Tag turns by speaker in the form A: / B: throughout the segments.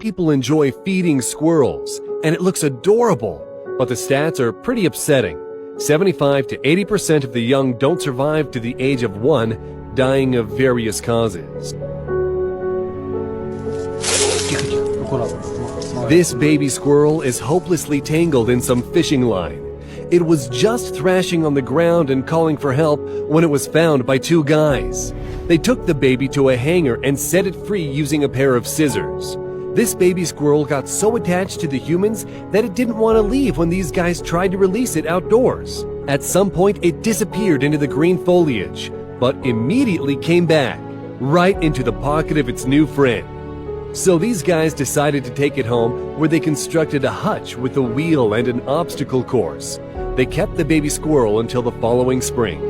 A: People enjoy feeding squirrels, and it looks adorable, but the stats are pretty upsetting. 75 to 80% of the young don't survive to the age of 1, dying of various causes. This baby squirrel is hopelessly tangled in some fishing line. It was just thrashing on the ground and calling for help when it was found by 2 guys. They took the baby to a hanger and set it free using a pair of scissors. This baby squirrel got so attached to the humans that it didn't want to leave when these guys tried to release it outdoors. At some point, it disappeared into the green foliage, but immediately came back, right into the pocket of its new friend. So these guys decided to take it home, where they constructed a hutch with a wheel and an obstacle course. They kept the baby squirrel until the following spring.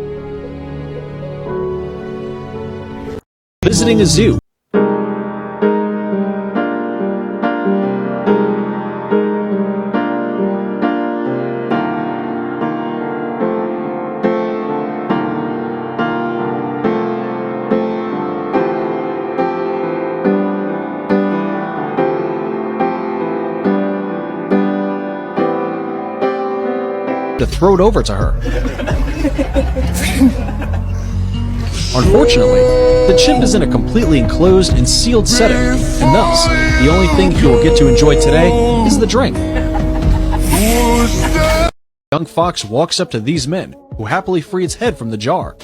B: Visiting a zoo. To throw it over to her. Unfortunately, the chimp is in a completely enclosed and sealed setting, and thus, the only thing he will get to enjoy today is the drink. Young fox walks up to these men, who happily free its head from the jar.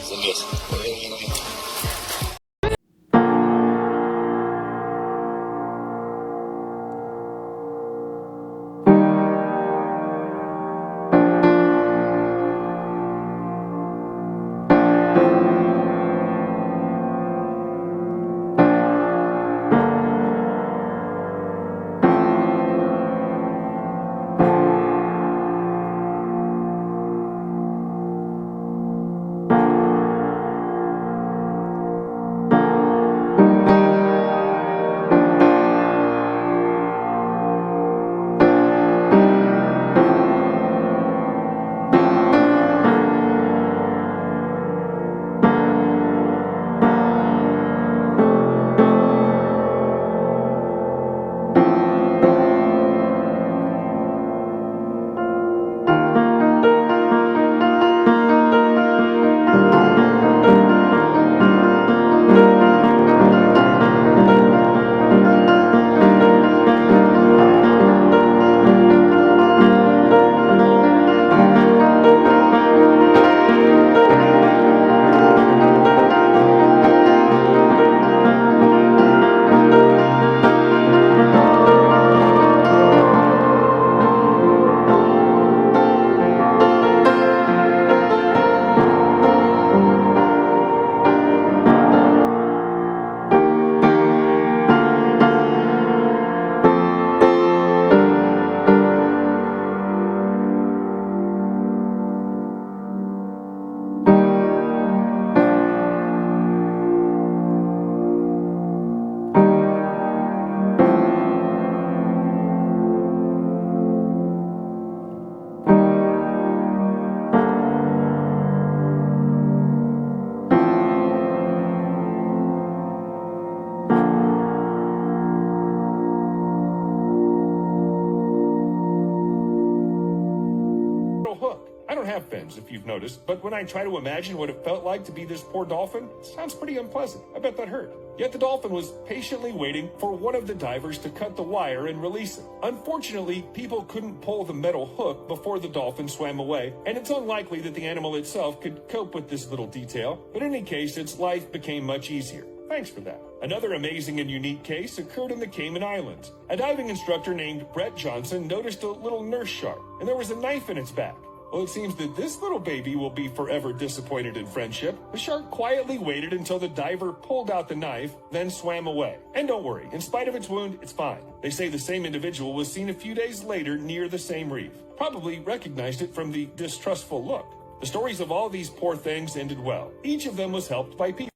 C: have fins, if you've noticed, but when I try to imagine what it felt like to be this poor dolphin, it sounds pretty unpleasant. I bet that hurt. Yet the dolphin was patiently waiting for one of the divers to cut the wire and release it. Unfortunately, people couldn't pull the metal hook before the dolphin swam away, and it's unlikely that the animal itself could cope with this little detail, but in any case, its life became much easier. Thanks for that. Another amazing and unique case occurred in the Cayman Islands. A diving instructor named Brett Johnson noticed a little nurse shark, and there was a knife in its back. Well, it seems that this little baby will be forever disappointed in friendship. The shark quietly waited until the diver pulled out the knife, then swam away. And don't worry, in spite of its wound, it's fine. They say the same individual was seen a few days later near the same reef. Probably recognized it from the distrustful look. The stories of all these poor things ended well. Each of them was helped by people.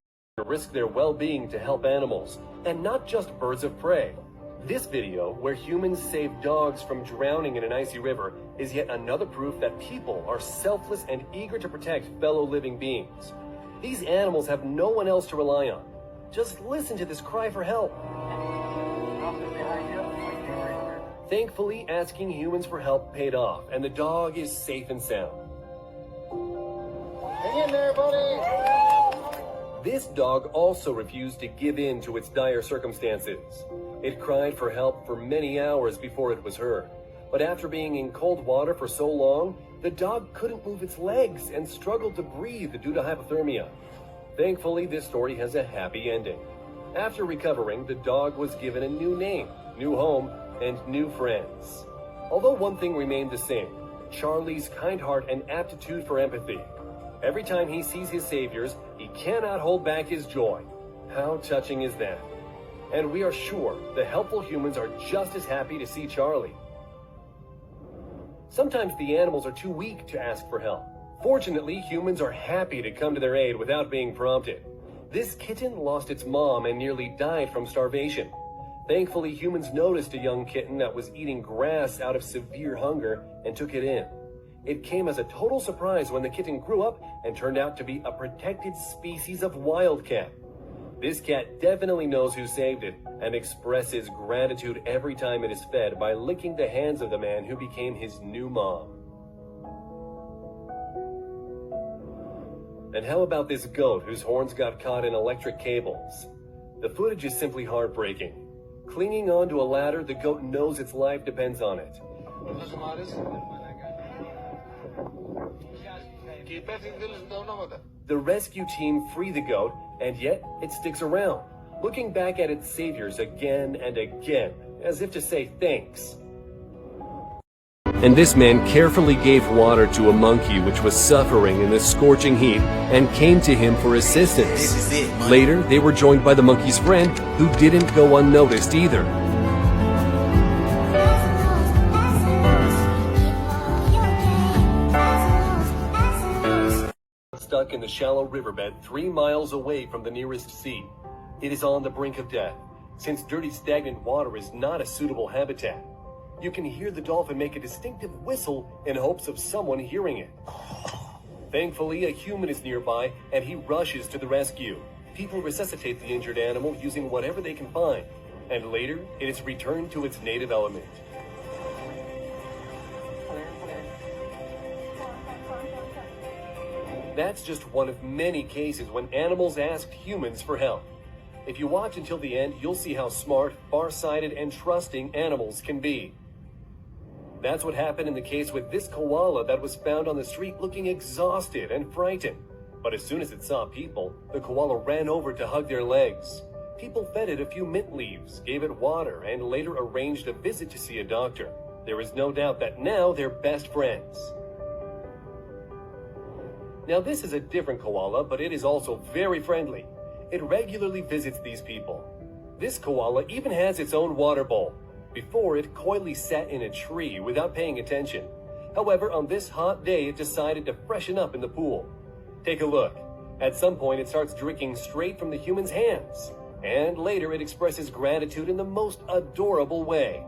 A: Risk their well-being to help animals, and not just birds of prey. This video, where humans save dogs from drowning in an icy river, is yet another proof that people are selfless and eager to protect fellow living beings. These animals have no one else to rely on. Just listen to this cry for help. Thankfully, asking humans for help paid off, and the dog is safe and sound.
D: Hang in there, buddy!
A: This dog also refused to give in to its dire circumstances. It cried for help for many hours before it was heard. But after being in cold water for so long, the dog couldn't move its legs and struggled to breathe due to hypothermia. Thankfully, this story has a happy ending. After recovering, the dog was given a new name, new home, and new friends. Although one thing remained the same, Charlie's kind heart and aptitude for empathy. Every time he sees his saviors, he cannot hold back his joy. How touching is that? And we are sure the helpful humans are just as happy to see Charlie. Sometimes the animals are too weak to ask for help. Fortunately, humans are happy to come to their aid without being prompted. This kitten lost its mom and nearly died from starvation. Thankfully, humans noticed a young kitten that was eating grass out of severe hunger and took it in. It came as a total surprise when the kitten grew up and turned out to be a protected species of wildcat. This cat definitely knows who saved it and expresses gratitude every time it is fed by licking the hands of the man who became his new mom. And how about this goat whose horns got caught in electric cables? The footage is simply heartbreaking. Clinging onto a ladder, the goat knows its life depends on it. The rescue team free the goat, and yet it sticks around, looking back at its saviors again and again, as if to say thanks. And this man carefully gave water to a monkey which was suffering in the scorching heat and came to him for assistance. Later, they were joined by the monkey's friend, who didn't go unnoticed either. Stuck in the shallow riverbed 3 miles away from the nearest sea. It is on the brink of death, since dirty stagnant water is not a suitable habitat. You can hear the dolphin make a distinctive whistle in hopes of someone hearing it. Thankfully, a human is nearby and he rushes to the rescue. People resuscitate the injured animal using whatever they can find, and later it is returned to its native element. That's just one of many cases when animals asked humans for help. If you watch until the end, you'll see how smart, far-sighted, and trusting animals can be. That's what happened in the case with this koala that was found on the street looking exhausted and frightened. But as soon as it saw people, the koala ran over to hug their legs. People fed it a few mint leaves, gave it water, and later arranged a visit to see a doctor. There is no doubt that now they're best friends. Now this is a different koala, but it is also very friendly. It regularly visits these people. This koala even has its own water bowl. Before, it coyly sat in a tree without paying attention. However, on this hot day, it decided to freshen up in the pool. Take a look. At some point, it starts drinking straight from the human's hands. And later, it expresses gratitude in the most adorable way.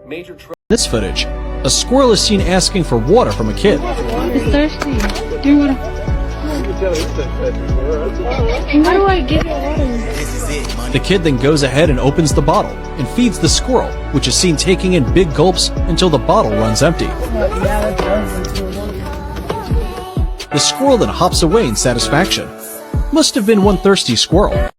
B: In this footage, a squirrel is seen asking for water from a kid.
E: It's thirsty. Do you want to... How do I get water?
B: The kid then goes ahead and opens the bottle and feeds the squirrel, which is seen taking in big gulps until the bottle runs empty. The squirrel then hops away in satisfaction. Must have been one thirsty squirrel.